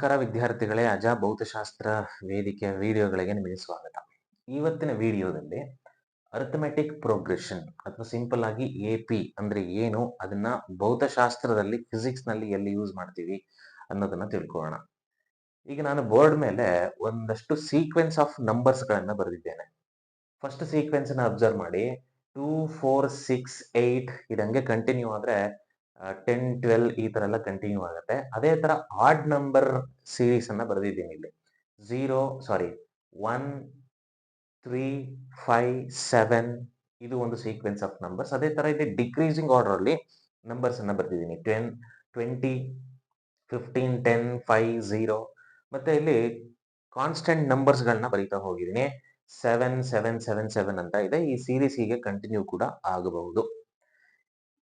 ನಮಸ್ಕಾರ ವಿದ್ಯಾರ್ಥಿಗಳೇ, ಅಜಾ ಭೌತಶಾಸ್ತ್ರ ವೇದಿಕೆಯ ವಿಡಿಯೋಗಳಿಗೆ ನಿಮಗೆ ಸ್ವಾಗತ. ಇವತ್ತಿನ ವಿಡಿಯೋದಲ್ಲಿ ಅರ್ಥಮೆಟಿಕ್ ಪ್ರೋಗ್ರೆಷನ್ ಅಥವಾ ಸಿಂಪಲ್ ಆಗಿ ಎಪಿ ಅಂದ್ರೆ ಏನು, ಅದನ್ನ ಭೌತಶಾಸ್ತ್ರದಲ್ಲಿ ಫಿಸಿಕ್ಸ್ ನಲ್ಲಿ ಎಲ್ಲಿ ಯೂಸ್ ಮಾಡ್ತೀವಿ ಅನ್ನೋದನ್ನ ತಿಳ್ಕೊಳ್ಳೋಣ. ಈಗ ನಾನು ಬೋರ್ಡ್ ಮೇಲೆ ಒಂದಷ್ಟು ಸೀಕ್ವೆನ್ಸ್ ಆಫ್ ನಂಬರ್ಸ್ ಗಳನ್ನ ಬರೆದಿದ್ದೇನೆ. ಫಸ್ಟ್ ಸೀಕ್ವೆನ್ಸ್ ಅನ್ನ ಅಬ್ಸರ್ವ್ ಮಾಡಿ. 2 4 6 8 ಇದಂಗೆ ಕಂಟಿನ್ಯೂ ಆದ್ರೆ 10 12 ಈ ತರ ಎಲ್ಲ ಕಂಟಿನ್ಯೂ ಆಗುತ್ತೆ. ಅದೇ ತರ ಆಡ್ ನಂಬರ್ ಸೀರೀಸ್ ಅನ್ನ ಬರೆದಿದ್ದೀನಿ ಇಲ್ಲಿ. 1 3 5 7 ಇದು ಒಂದು ಸೀಕ್ವೆನ್ಸ್ ಆಫ್ ನಂಬರ್ಸ್. ಅದೇ ತರ ಇಲ್ಲಿ ಡಿಕ್ರೀಸಿಂಗ್ ಆರ್ಡರ್ ಅಲ್ಲಿ ನಂಬರ್ಸ್ ಅನ್ನ ಬರೆದಿದ್ದೀನಿ. 10 20 15 10 5 0 ಮತ್ತೆ ಇಲ್ಲಿ ಕಾನ್ಸ್ಟೆಂಟ್ ನಂಬರ್ಸ್ ಗಳನ್ನ ಬರೀತಾ ಹೋಗಿದ್ದೀನಿ. 7 7 7 7 ಅಂತ ಇದೆ. ಈ ಸೀರೀಸ್ ಹೀಗೆ ಕಂಟಿನ್ಯೂ ಕೂಡ ಆಗಬಹುದು.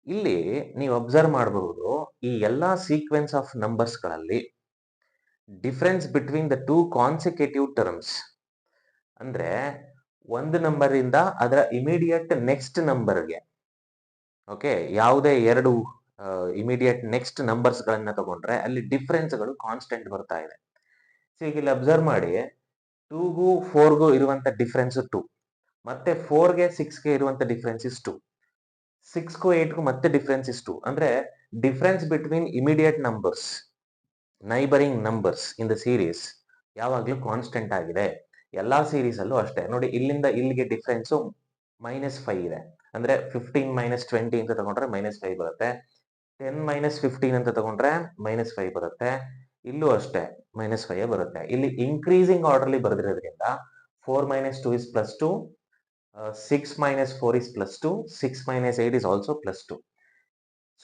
ಇಲ್ಲಿ ನೀವು ಅಬ್ಸರ್ವ್ ಮಾಡಬಹುದು, ಈ ಎಲ್ಲಾ ಸೀಕ್ವೆನ್ಸ್ ಆಫ್ ನಂಬರ್ಸ್ ಗಳಲ್ಲಿ difference between the two consecutive terms ಅಂದ್ರೆ ಒಂದು ನಂಬರ್ ಇಂದ ಅದರ ಇಮಿಡಿಯೇಟ್ ನೆಕ್ಸ್ಟ್ ನಂಬರ್ಗೆ, ಓಕೆ, ಯಾವುದೇ ಎರಡು ಇಮಿಡಿಯೇಟ್ ನೆಕ್ಸ್ಟ್ ನಂಬರ್ಸ್ ಗಳನ್ನ ತಗೊಂಡ್ರೆ ಅಲ್ಲಿ ಡಿಫರೆನ್ಸ್ ಗಳು ಕಾನ್ಸ್ಟೆಂಟ್ ಬರ್ತಾ ಇದೆ. ಸೊ ಈಗ ಇಲ್ಲಿ ಅಬ್ಸರ್ವ್ ಮಾಡಿ, 2ಗೂ 4ಗೂ ಇರುವಂತ ಡಿಫರೆನ್ಸ್ 2, ಮತ್ತೆ 4ಗೆ 6ಗೆ ಇರುವಂತ ಡಿಫರೆನ್ಸ್ ಇಸ್ 2, 6ಗೂ 8ಗೂ ಮತ್ತೆ ಡಿಫರೆನ್ಸ್ ಇಸ್ 2. ಅಂದ್ರೆ difference between immediate numbers, neighbouring numbers in the series ಯಾವಾಗ್ಲೂ ಕಾನ್ಸ್ಟೆಂಟ್ ಆಗಿದೆ. ಎಲ್ಲಾ ಸೀರೀಸ್ ಅಲ್ಲೂ ಅಷ್ಟೇ ನೋಡಿ. ಇಲ್ಲಿಂದ ಇಲ್ಲಿಗೆ ಡಿಫರೆನ್ಸ್ -5 ಇದೆ. ಅಂದ್ರೆ 15 - 20 ಅಂತ ತಗೊಂಡ್ರೆ -5 ಬರುತ್ತೆ. 10 - 15 ಅಂತ ತಗೊಂಡ್ರೆ -5 ಬರುತ್ತೆ. ಇಲ್ಲೂ ಅಷ್ಟೇ -5 ಬರುತ್ತೆ. ಇಲ್ಲಿ ಇನ್ಕ್ರೀಸಿಂಗ್ ಆರ್ಡರ್ ಅಲ್ಲಿ ಬರೆದಿರೋದ್ರಿಂದ 4 - 2 is +2, 6 - 4 is +2, 6 - 8 is also +2.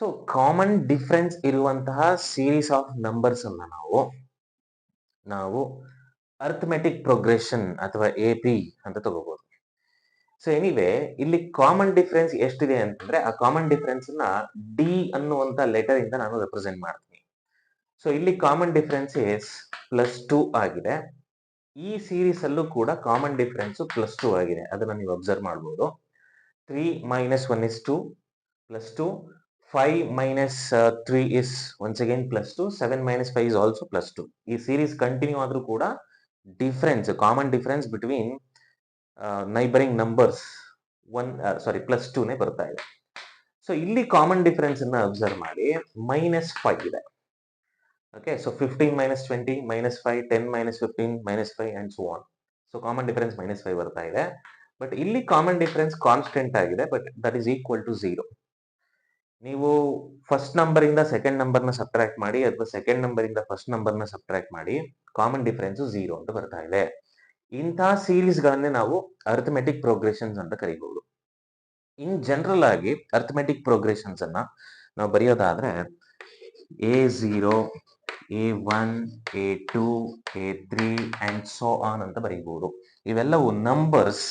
So common difference ಇರುವಂತಹ ಸೀರೀಸ್ ಆಫ್ ನಂಬರ್ಸ್ ಅನ್ನ ನಾವು ಅರ್ಥಮೆಟಿಕ್ ಪ್ರೋಗ್ರೆಷನ್ ಅಥವಾ ಎಪಿ ಅಂತ ತಗೋಬಹುದು. ಸೊ ಎನಿವೆ, ಇಲ್ಲಿ ಕಾಮನ್ ಡಿಫರೆನ್ಸ್ ಎಷ್ಟಿದೆ ಅಂತಂದ್ರೆ ಆ ಕಾಮನ್ ಡಿಫರೆನ್ಸ್ ನ ಡಿ ಅನ್ನುವಂತ ಲೆಟರ್ ಇಂದ ನಾನು ರೆಪ್ರೆಸೆಂಟ್ ಮಾಡ್ತೀನಿ. ಸೊ ಇಲ್ಲಿ ಕಾಮನ್ ಡಿಫರೆನ್ಸ್ ಇಸ್ +2 ಆಗಿದೆ. ಈ ಸೀರೀಸ್ ಅಲ್ಲೂ ಕೂಡ ಕಾಮನ್ ಡಿಫರೆನ್ಸ್ +2 ಆಗಿದೆ. ಅದನ್ನ ನೀವು ಅಬ್ಸರ್ವ್ ಮಾಡಬಹುದು. 3 - 1 is 2 +2, 5 - 3 is once again +2, 7 - 5 is also +2. ಈ ಸೀರೀಸ್ ಕಂಟಿನ್ಯೂ ಆದ್ರೂ ಕೂಡ difference, common difference between neighbouring numbers +2ನೇ ಬರ್ತಾ ಇದೆ. ಸೊ ಇಲ್ಲಿ ಕಾಮನ್ ಡಿಫರೆನ್ಸ್ ಅನ್ನ ಅಬ್ಸರ್ವ್ ಮಾಡಿ, -5 ಇದೆ. Okay, so 15 - 20 -5, 10 - 15 -5 and so on. So common difference -5 ಬರ್ತಾ ಇದೆ. ಬಟ್ ಇಲ್ಲಿ ಕಾಮನ್ ಡಿಫರೆನ್ಸ್ ಕಾನ್ಸ್ಟೆಂಟ್ ಆಗಿದೆ, but that is equal to 0. ನೀವು ಫಸ್ಟ್ ನಂಬರ್ ಇಂದ ಸೆಕೆಂಡ್ ನಂಬರ್ ನ ಸಬ್ಟ್ರಾಕ್ಟ್ ಮಾಡಿ ಅಥವಾ ಸೆಕೆಂಡ್ ನಂಬರ್ ಇಂದ ಫಸ್ಟ್ ನಂಬರ್ ನ ಸಬ್ಟ್ರಾಕ್ಟ್ ಮಾಡಿ, ಕಾಮನ್ ಡಿಫರೆನ್ಸ್ 0 ಅಂತ ಬರ್ತಾ ಇದೆ. ಇಂತಹ ಸೀರೀಸ್ ಗಳನ್ನೇ ನಾವು ಅರ್ಥಮೆಟಿಕ್ ಪ್ರೋಗ್ರೆಷನ್ಸ್ ಅಂತ ಕರೀಬಹುದು. ಇನ್ ಜನರಲ್ ಆಗಿ ಅರ್ಥಮೆಟಿಕ್ ಪ್ರೋಗ್ರೆಷನ್ಸ್ ಅನ್ನ ನಾವು ಬರೆಯೋದಾದ್ರೆ A0, A1, A2, A3 and so on ಅಂತ ಬರೀಬಹುದು. ಇವೆಲ್ಲವೂ ನಂಬರ್ಸ್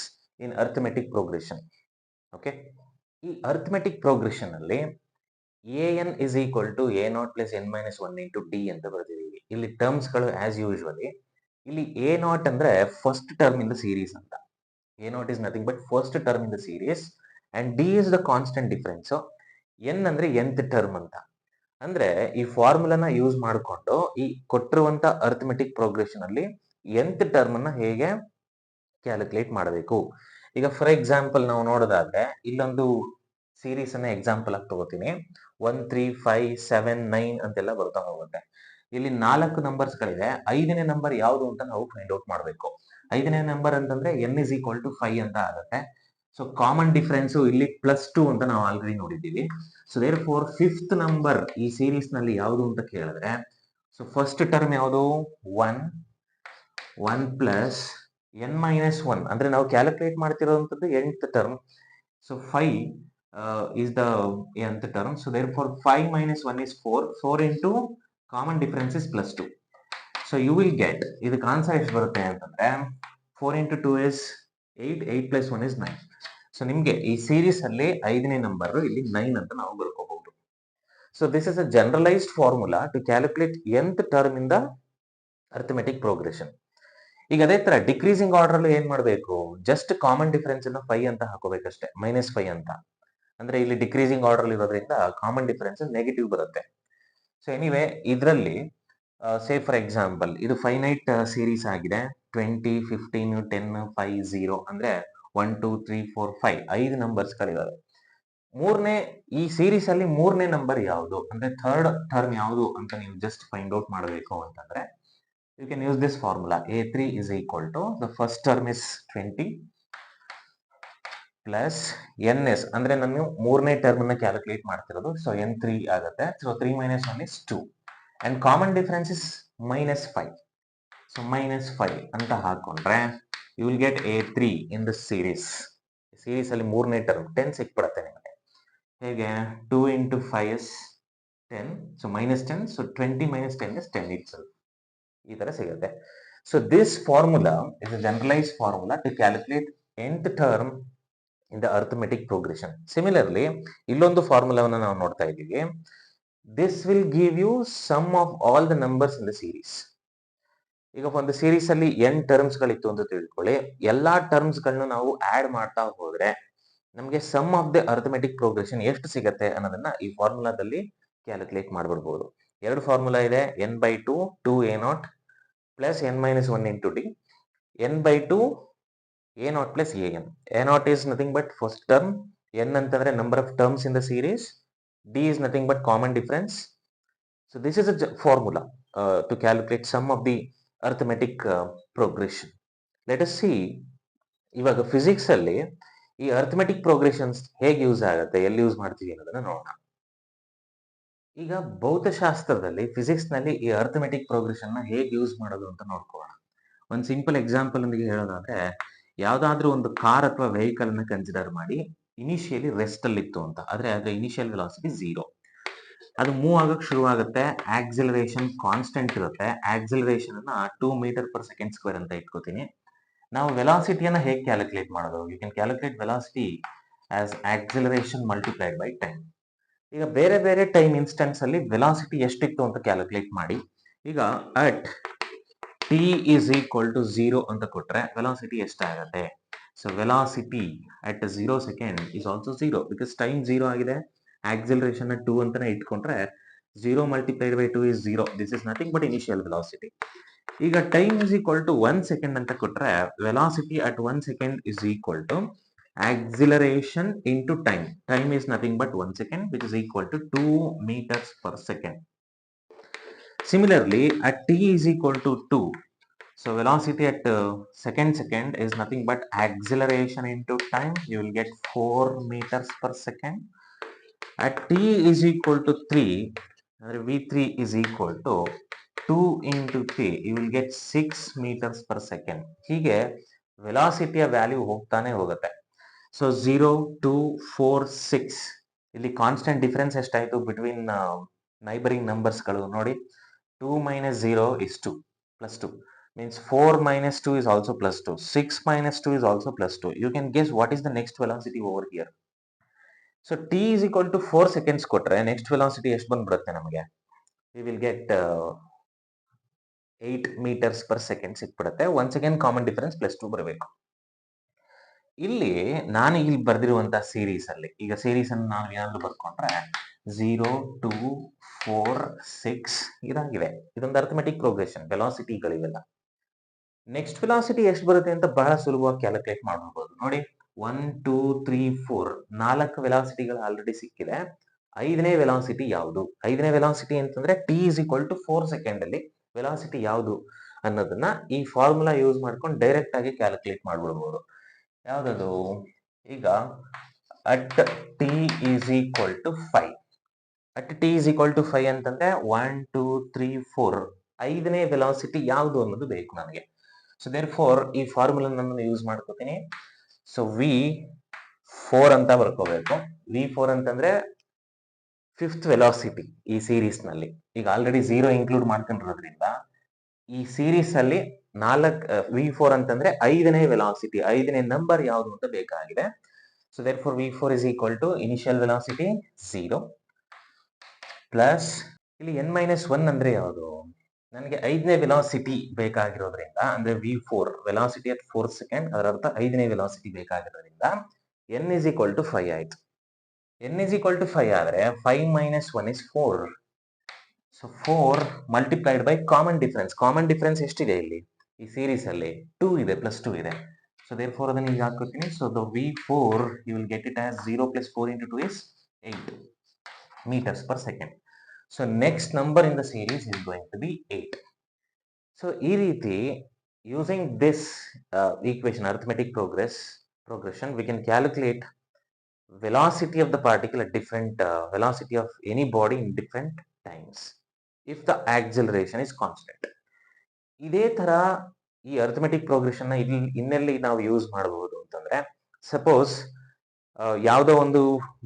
ಇನ್ ಅರ್ಥಮೆಟಿಕ್ ಪ್ರೋಗ್ರೆಷನ್. ಓಕೆ, ಈ ಅರ್ಥಮೆಟಿಕ್ ಪ್ರೋಗ್ರೆಷನ್ ಅಲ್ಲಿ an is equal to a0 plus n minus 1 into d ಅಂತ ಬರೆದಿದ್ದೀವಿ. ಇಲ್ಲಿ ಟರ್ಮ್ಸ್ ಗಳು ಆಸ್ ಯೂಶುವಲಿ, ಇಲ್ಲಿ a0 ಅಂದ್ರೆ first term in the series ಅಂತ. a0 is nothing but first term in the series and d is the constant difference. n ಅಂದ್ರೆ nth term ಅಂತ. ಅಂದ್ರೆ ಈ ಫಾರ್ಮುಲಾನ ಯೂಸ್ ಮಾಡಿಕೊಂಡು ಈ ಕೊಟ್ಟಿರುವಂತ ಅರ್ಥಮೆಟಿಕ್ ಪ್ರೋಗ್ರೆಷನ್ ಅಲ್ಲಿ nth ಟರ್ಮ್ ಅನ್ನ ಹೇಗೆ ಕ್ಯಾಲ್ಕುಲೇಟ್ ಮಾಡಬೇಕು. ಈಗ ಫಾರ್ ಎಕ್ಸಾಂಪಲ್ ನಾವು ನೋಡೋದಾದ್ರೆ ಇಲ್ಲೊಂದು ಸೀರೀಸ್ ಅನ್ನ ಎಕ್ಸಾಂಪಲ್ ಆಗಿ ತಗೋತೀನಿ. 1 3 5 7 9 ಅಂತೆಲ್ಲ ಬರ್ತಾ ಹೋಗುತ್ತೆ. ಇಲ್ಲಿ 4 ನಂಬರ್ಸ್ ಗಳಿವೆ. 5ನೇ ನಂಬರ್ ಯಾವುದು ಅಂತ ನಾವು ಫೈಂಡ್ ಔಟ್ ಮಾಡಬೇಕು. 5ನೇ ನಂಬರ್ ಅಂತಂದ್ರೆ n is equal to 5 ಅಂತ ಆಗುತ್ತೆ. ಸೊ ಕಾಮನ್ ಡಿಫರೆನ್ಸ್ ಇಲ್ಲಿ +2 ಅಂತ ನಾವು ಆಲ್ರೆಡಿ ನೋಡಿದ್ದೀವಿ. So there four fifth number ಈ ಸೀರೀಸ್ ನಲ್ಲಿ ಯಾವುದು ಅಂತ ಕೇಳಿದ್ರೆ, ಸೊ ಫಸ್ಟ್ ಟರ್ಮ್ ಯಾವುದು 1 ಪ್ಲಸ್ n - 1 ಅಂದ್ರೆ ನಾವು ಕ್ಯಾಲ್ಕುಲೇಟ್ ಮಾಡ್ತಿರೋಂಥದ್ದು nth term. So 5 is the nth term. So therefore 5 - 1 is 4. 4 into common difference is +2. So you will get, ಇದಕ್ಕೆ ಆನ್ಸರ್ ಎಷ್ಟು ಬರುತ್ತೆ ಅಂತಂದ್ರೆ 4 into 2 is 8, 8 plus 1 is 9. So ನಿಮ್ಗೆ ಈ ಸೀರೀಸ್ ಅಲ್ಲಿ 5ನೇ ನಂಬರ್ ಇಲ್ಲಿ 9 ಅಂತ ನಾವು ಬರ್ಕೋಬಹುದು. So this is a generalised formula to calculate nth term in the arithmetic progression. ಈಗ ಅದೇ ತರ ಡಿಕ್ರೀಸಿಂಗ್ ಆರ್ಡರ್ ಅಲ್ಲಿ ಏನ್ ಮಾಡಬೇಕು, ಜಸ್ಟ್ ಕಾಮನ್ ಡಿಫರೆನ್ಸ್ ಅನ್ನು 5 ಅಂತ ಹಾಕೋಬೇಕಷ್ಟೇ, -5 ಅಂತ. ಅಂದ್ರೆ ಇಲ್ಲಿ ಡಿಕ್ರೀಸಿಂಗ್ ಆರ್ಡರ್ ಇರೋದ್ರಿಂದ ಕಾಮನ್ ಡಿಫರೆನ್ಸ್ ನೆಗೆಟಿವ್ ಬರುತ್ತೆ. ಸೊ ಎನಿವೆ, ಇದರಲ್ಲಿ ಸೇ ಫಾರ್ ಎಕ್ಸಾಂಪಲ್ ಇದು ಫೈನೈಟ್ ಸೀರೀಸ್ ಆಗಿದೆ 20 15 10 5 0 ಅಂದ್ರೆ 1 2 3 4 5 5 ನಂಬರ್ಸ್ಗಳಿದಾವೆ. ಮೂರನೇ ಈ ಸೀರೀಸ್ ಅಲ್ಲಿ ಮೂರನೇ ನಂಬರ್ ಯಾವುದು ಅಂದ್ರೆ ಥರ್ಡ್ ಟರ್ಮ್ ಯಾವುದು ಅಂತ ನೀವು ಜಸ್ಟ್ ಫೈಂಡ್ ಔಟ್ ಮಾಡಬೇಕು ಅಂತಂದ್ರೆ you can use this formula A3 is equal to the first term is 20 plus ns ಅಂದ್ರೆ ನಾನು ಮೂರನೇ ಟರ್ಮ್ ಅನ್ನ ಕ್ಯಾಲ್ಕುಲೇಟ್ ಮಾಡ್ತಿರೋದು, ಸೊ n3 ಆಗುತ್ತೆ. So 3 minus 1 is 2 and common difference is -5. So -5 ಅಂತ ಹಾಕೊಂಡ್ರೆ you will get A3 in the series. Series ಅಲ್ಲಿ ಮೂರನೇ ಟರ್ಮ್ 10 ಸಿಕ್ಬಿಡುತ್ತೆ ನಿಮಗೆ. ಹೇಗೆ 2 into 5 is 10, so -10, so 20 minus 10 is 10 itself. ಈ ತರ ಸಿಗುತ್ತೆ. So this formula is a generalize formula to calculate nth term in the arithmetic progression. Similarly ಇಲ್ಲೊಂದು ಫಾರ್ಮುಲಾವನ್ನು ನಾವು ನೋಡ್ತಾ ಇದ್ದೀವಿ. This will give you sum of all the numbers in the series. ಈಗ ಒಂದು ಸೀರೀಸ್ ಅಲ್ಲಿ n ಟರ್ಮ್ಸ್ ಗಳಿತ್ತು ಅಂತ ತಿಳ್ಕೊಳ್ಳಿ. ಎಲ್ಲಾ ಟರ್ಮ್ಸ್ ಗಳನ್ನ ನಾವು ಆಡ್ ಮಾಡ್ತಾ ಹೋದ್ರೆ ನಮಗೆ sum of the arithmetic progression ಎಷ್ಟು ಸಿಗತ್ತೆ ಅನ್ನೋದನ್ನ ಈ ಫಾರ್ಮುಲಾದಲ್ಲಿ ಕ್ಯಾಲ್ಕುಲೇಟ್ ಮಾಡ್ಬಿಡ್ಬೋದು. ಎರಡು ಫಾರ್ಮುಲಾ ಇದೆ, n/2 2a0 plus n-1 into d, n/2 a0 plus an. a0 is nothing but first term, n ಅಂತಂದ್ರೆ number of terms in the series, d is nothing but common difference. So this is a formula to calculate sum of the arithmetic progression. Let us see ಇವಾಗ physics ಅಲ್ಲಿ ಈ arithmetic progressions ಹೇಗೆ use ಆಗುತ್ತೆ, ಎಲ್ಲಿ use ಮಾಡ್ತೀವಿ ಅನ್ನೋದನ್ನ ನೋಡೋಣ. ಈಗ ಭೌತಶಾಸ್ತ್ರದಲ್ಲಿ ಫಿಸಿಕ್ಸ್ ನಲ್ಲಿ ಈ ಅರ್ಥಮೆಟಿಕ್ ಪ್ರೋಗ್ರೆಷನ್ ನ ಹೇಗೆ ಯೂಸ್ ಮಾಡೋದು ಅಂತ ನೋಡ್ಕೊಳ್ಳೋಣ. ಒಂದು ಸಿಂಪಲ್ ಎಕ್ಸಾಂಪಲ್ ಒಂದಿಗೆ ಹೇಳೋದಾದ್ರೆ, ಯಾವ್ದಾದ್ರೂ ಒಂದು ಕಾರ್ ಅಥವಾ ವೆಹಿಕಲ್ ಅನ್ನ ಕನ್ಸಿಡರ್ ಮಾಡಿ. ಇನಿಷಿಯಲಿ ರೆಸ್ಟ್ ಅಲ್ಲಿ ಇತ್ತು ಅಂತ, ಆದ್ರೆ ಅದರ ಇನಿಷಿಯಲ್ ವೆಲಾಸಿಟಿ 0. ಅದು ಮೂವ್ ಆಗಕ್ಕೆ ಶುರು ಆಗುತ್ತೆ, ಆಕ್ಸಿಲರೇಷನ್ ಕಾನ್ಸ್ಟೆಂಟ್ ಇರುತ್ತೆ. ಆಕ್ಸಿಲರೇಷನ್ ಅನ್ನ 2 m/s² ಅಂತ ಇಟ್ಕೋತೀನಿ. ನಾವು ವೆಲಾಸಿಟಿಯನ್ನ ಹೇಗೆ ಕ್ಯಾಲ್ಕುಲೇಟ್ ಮಾಡೋದು? You can calculate velocity as acceleration multiplied by time. ಈಗ ಬೇರೆ ಬೇರೆ ಟೈಮ್ ಇನ್ಸ್ಟೆನ್ಸ್ ಅಲ್ಲಿ ವೆಲಾಸಿಟಿ ಎಷ್ಟಿತ್ತು ಅಂತ ಕ್ಯಾಲ್ಕುಲೇಟ್ ಮಾಡಿ. ಈಗ at t is equal to 0 ಅಂತ ಕೊಟ್ರೆ ವೆಲಾಸಿಟಿ ಎಷ್ಟಾಗುತ್ತೆ? So velocity at 0 second is also 0 because time 0 ಆಗಿದೆ. ಆಕ್ಸಿಲರೇಷನ್ 2 ಅಂತಾನೆ ಇಟ್ಕೊಂಡ್ರೆ 0 multiplied by 2 is 0. This is nothing but initial velocity. ಈಗ time is equal to 1 second ಅಂತ ಕೊಟ್ರೆ velocity at 1 second is equal to acceleration into time. Time is nothing but 1 second, which is equal to 2 m/s. Similarly, at t is equal to 2, so velocity at second is nothing but acceleration into time. You will get 4 m/s. At t is equal to 3, v3 is equal to 2 into 3, you will get 6 m/s. ಹೀಗೆ ವೆಲಾಸಿಟಿಯ value ಹೋಗ್ತಾನೆ ಹೋಗುತ್ತೆ. So 0 2 4 6 ಇಲ್ಲಿ constant difference ಎಷ್ಟಾಯ್ತು between neighbouring ನಂಬರ್ಸ್ಗಳು ನೋಡಿ. 2 minus 0 is 2 plus 2 means 4 minus 2 is also plus 2, 6 minus 2 is also plus 2. You can guess what is the next velocity over here. So t is equal to 4 seconds ಕೊಟ್ರೆ next velocity ಎಷ್ಟು ಬಂದ್ಬಿಡುತ್ತೆ ನಮಗೆ? We will get 8 m/s ಸಿಕ್ಬಿಡುತ್ತೆ. once again common difference plus 2 ಬರಬೇಕು. ಇಲ್ಲಿ ನಾನು ಇಲ್ಲಿ ಬರ್ದಿರುವಂತಹ series ಅಲ್ಲಿ ಈಗ ಸೀರೀಸ್ ಅನ್ನು ನಾವು ಏನಾದ್ರು ಬರ್ಕೊಂಡ್ರೆ 0 2 4 6 ಇದಾಗಿದೆ. ಇದೊಂದು ಅರ್ಥಮೆಟಿಕ್ ಪ್ರೋಗ್ರೆಷನ್, ವೆಲಾಸಿಟಿಗಳಿವೆಲ್ಲ. ನೆಕ್ಸ್ಟ್ ವೆಲಾಸಿಟಿ ಎಷ್ಟು ಬರುತ್ತೆ ಅಂತ ಬಹಳ ಸುಲಭವಾಗಿ ಕ್ಯಾಲ್ಕುಲೇಟ್ ಮಾಡಬಹುದು. ನೋಡಿ 1 2 3 4 4 ವೆಲಾಸಿಟಿಗಳು ಆಲ್ರೆಡಿ ಸಿಕ್ಕಿದೆ. ಐದನೇ ವೆಲಾಸಿಟಿ ಯಾವುದು? ಐದನೇ ವೆಲಾಸಿಟಿ ಅಂತಂದ್ರೆ t is equal to 4 second ಅಲ್ಲಿ ವೆಲಾಸಿಟಿ ಯಾವುದು ಅನ್ನೋದನ್ನ ಈ ಫಾರ್ಮುಲಾ ಯೂಸ್ ಮಾಡ್ಕೊಂಡು ಡೈರೆಕ್ಟ್ ಆಗಿ ಕ್ಯಾಲ್ಕುಲೇಟ್ ಮಾಡ್ಬಿಡ್ಬೋದು. ಯಾವ್ದದು? ಈಗ at t is equal to 5. At t is equal to 5 ಅಂತಂದ್ರೆ 1 2 3 4 ಐದನೇ ವೆಲಾಸಿಟಿ ಯಾವುದು ಅನ್ನೋದು ಬೇಕು ನನಗೆ. ಸೊ ದೇರ್ ಫೋರ್ ಈ ಫಾರ್ಮುಲಾ ನಾನು ಯೂಸ್ ಮಾಡ್ಕೋತೀನಿ. ಸೊ v4 ಅಂತ ಬರ್ಕೋಬೇಕು. v4 ಅಂತಂದ್ರೆ ಫಿಫ್ತ್ ವೆಲಾಸಿಟಿ ಈ ಸೀರೀಸ್ ನಲ್ಲಿ. ಈಗ ಆಲ್ರೆಡಿ 0 ಇನ್ಕ್ಲೂಡ್ ಮಾಡ್ಕೊಂಡಿರೋದ್ರಿಂದ ಈ ಸೀರೀಸ್ ಅಲ್ಲಿ v4 ಅಂತಂದ್ರೆ ಐದನೇ ವೆಲಾಸಿಟಿ, ಐದನೇ ನಂಬರ್ ಯಾವುದು ಅಂತ ಬೇಕಾಗಿದೆ. So there four v4 is equal to initial velocity 0 plus ಇಲ್ಲಿ n-1 ಅಂದ್ರೆ ಯಾವುದು? ನನಗೆ ಐದನೇ ವೆಲಾಸಿಟಿ ಬೇಕಾಗಿರೋದ್ರಿಂದ ಅಂದ್ರೆ v4 ವೆಲಾಸಿಟಿ ಅಟ್ 4 ಸೆಕೆಂಡ್, ಅದರ ಅರ್ಥ ಐದನೇ velocity ಬೇಕಾಗಿರೋದ್ರಿಂದ n is equal to 5 ಆಯ್ತು. n is equal to 5 ಆದ್ರೆ 5 - 1 is 4. So 4 multiplied by common difference ಎಷ್ಟಿದೆ ಇಲ್ಲಿ ಈ ಸೀರೀಸ್ ಅಲ್ಲಿ 2 ಇದೆ ಪ್ಲಸ್ 2 ಇದೆ. ಸೊ ದೇರ್ ಫೋರ್ ಅದನ್ನು ಈಗ ಹಾಕೋತೀನಿ. So the V4 you will get it as 0 plus 4 into 2 is 8 meters per second. So next number in the series is going to be 8. So ಈ ರೀತಿ using this equation arithmetic progression we can calculate velocity of the particle at different velocity of any body in different times if the acceleration is constant. ಇದೇ ತರ ಈ arithmetic progression ಇನ್ನೆಲ್ಲಿ ನಾವು use ಮಾಡಬಹುದು ಅಂತಂದ್ರೆ, suppose ಯಾವುದೋ ಒಂದು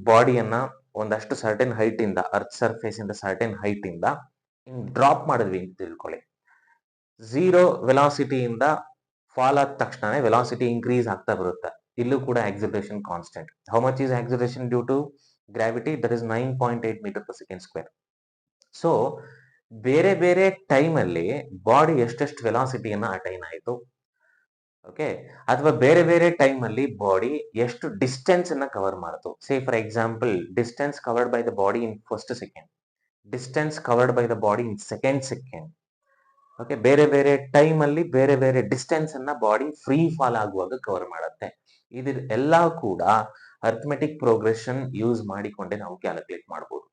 ಬಾಡಿಯನ್ನ ಒಂದಷ್ಟು ಸರ್ಟೆನ್ ಹೈಟ್ ಇಂದ ಅರ್ತ್ ಸರ್ಫೇಸ್ ಇಂದ ಸರ್ಟೆನ್ ಹೈಟ್ ಇಂದ ಡ್ರಾಪ್ ಮಾಡಿದ್ವಿ ಅಂತ ತಿಳ್ಕೊಳ್ಳಿ. 0 ವೆಲಾಸಿಟಿಯಿಂದ ಫಾಲ್ ಆದ ತಕ್ಷಣ ವೆಲಾಸಿಟಿ ಇನ್ಕ್ರೀಸ್ ಆಗ್ತಾ ಬರುತ್ತೆ. ಇಲ್ಲೂ ಕೂಡ acceleration constant. How much is acceleration due to gravity? That is 9.8 meter per second square. So ಬೇರೆ ಬೇರೆ ಟೈಮ್ ಅಲ್ಲಿ ಬಾಡಿ ಎಷ್ಟೆಷ್ಟು ವೆಲಾಸಿಟಿಯನ್ನ ಅಟೈನ್ ಆಯಿತು, ಓಕೆ, ಅಥವಾ ಬೇರೆ ಬೇರೆ ಟೈಮ್ ಅಲ್ಲಿ ಬಾಡಿ ಎಷ್ಟು ಡಿಸ್ಟೆನ್ಸ್ ಅನ್ನ ಕವರ್ ಮಾಡ್ತು. Say for example distance covered by the body in first second, distance covered by the body in second. Okay, ಬೇರೆ ಬೇರೆ ಟೈಮ್ ಅಲ್ಲಿ ಬೇರೆ ಬೇರೆ ಡಿಸ್ಟೆನ್ಸ್ ಅನ್ನ ಬಾಡಿ ಫ್ರೀ ಫಾಲ್ ಆಗುವಾಗ ಕವರ್ ಮಾಡುತ್ತೆ. ಇದು ಎಲ್ಲ ಕೂಡ ಅರ್ಥಮೆಟಿಕ್ ಪ್ರೋಗ್ರೆಷನ್ ಯೂಸ್ ಮಾಡಿಕೊಂಡೆ ನಾವು ಕ್ಯಾಲ್ಕುಲೇಟ್ ಮಾಡಬಹುದು.